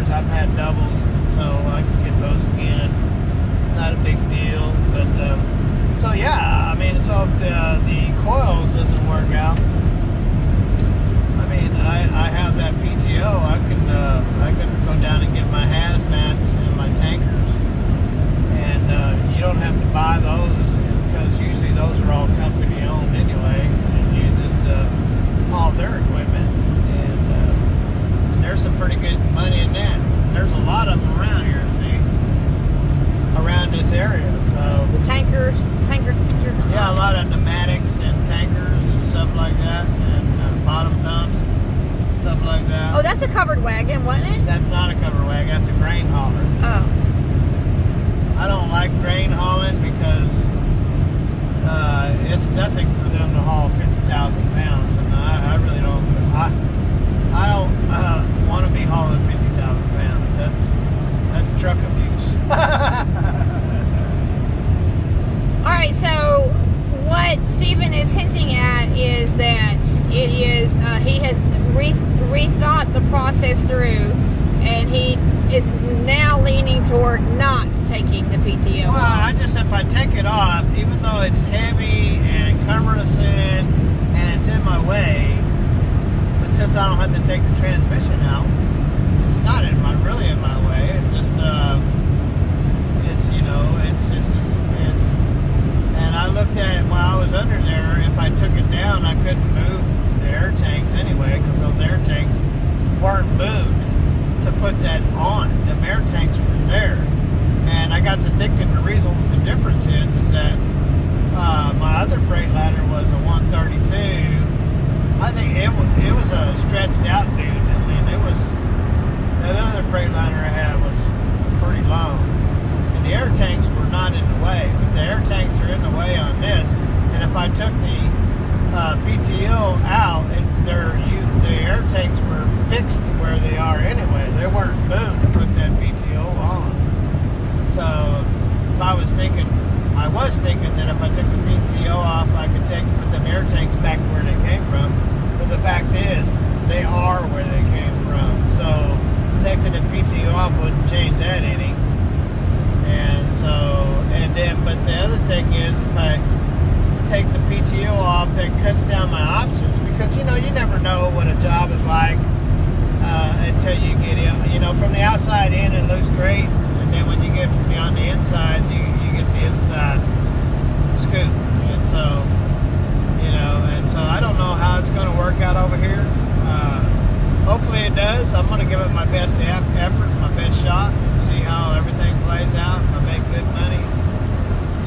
tankers, I've had doubles, so I can get those again. Not a big deal, but so yeah, I mean, so if the coils doesn't work out, I mean, I have that PTO. I can go down and get my hazmats and my tankers, and you don't have to buy those because usually those are all company owned anyway, and you just haul their equipment, and there's some pretty good money in that. There's a lot of them around here, see, around this area. So The tankers, yeah, a lot of pneumatics and tankers and stuff like that, and bottom dumps, stuff like that. Oh, that's a covered wagon, wasn't it? That's not a cover wagon, that's a grain hauler. Oh. I don't like grain hauling because it's nothing for them to haul 50,000 pounds, and I really don't. I don't want to be hauling 50,000 pounds. That's truck abuse. All right, so what Stephen is hinting at is that it is he has rethought the process through, and he is now leaning toward not taking the PTO. Well, if I take it off, even though it's heavy and cumbersome and it's in my way, but since I don't have to take the transmission out, it's not really in my way. It just and I looked at it while I was under there. If I took it down, I couldn't move the air tanks anyway, because those air tanks weren't moved to put that on. The air tanks were there. And I got to thinking the reason, the difference is that my other Freightliner was a 132. I think it was a stretched out dude. I mean, that other Freightliner I had was pretty long. And the air tanks were not in the way, but the air tanks are in the way on this. And if I took the PTO out, the air tanks were fixed where they are anyway. They weren't moved to put that PTO on. So I was thinking that if I took the PTO off, I could put the air tanks back where they came from. But the fact is, they are where they came from. So taking the PTO off wouldn't change that any. But the other thing is, if I take the PTO off, that cuts down my options, because you never know what a job is like until you get in. From the outside in, it looks great, and then when you get from on the inside, you get the inside scoop. And so I don't know how it's going to work out over here. Hopefully it does. I'm going to give it my best effort, my best shot, and see how everything plays out. If I make good money,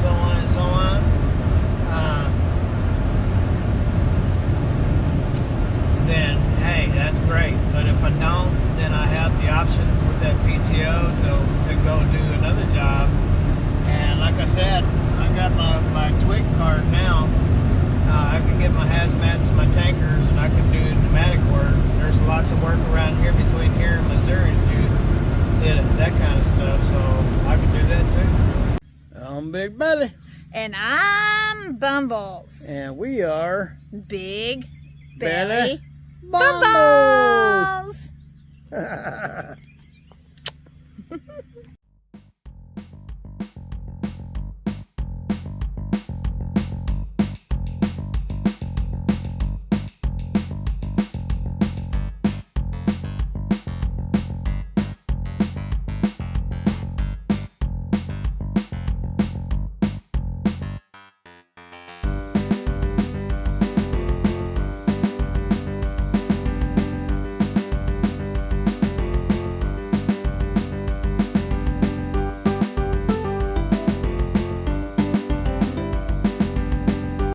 so on and so on. Then hey, that's great. But if I don't, then I have the options with that PTO to go do another job. And like I said, I got my Twig card now. I can get my hazmats and my tankers, and I can do pneumatic work. There's lots of work around here between here and Missouri to do that kind of stuff, so I can do that too. I'm Big Belly. And I'm Bumbles. And we are Big Belly Bumbles. Bumbles.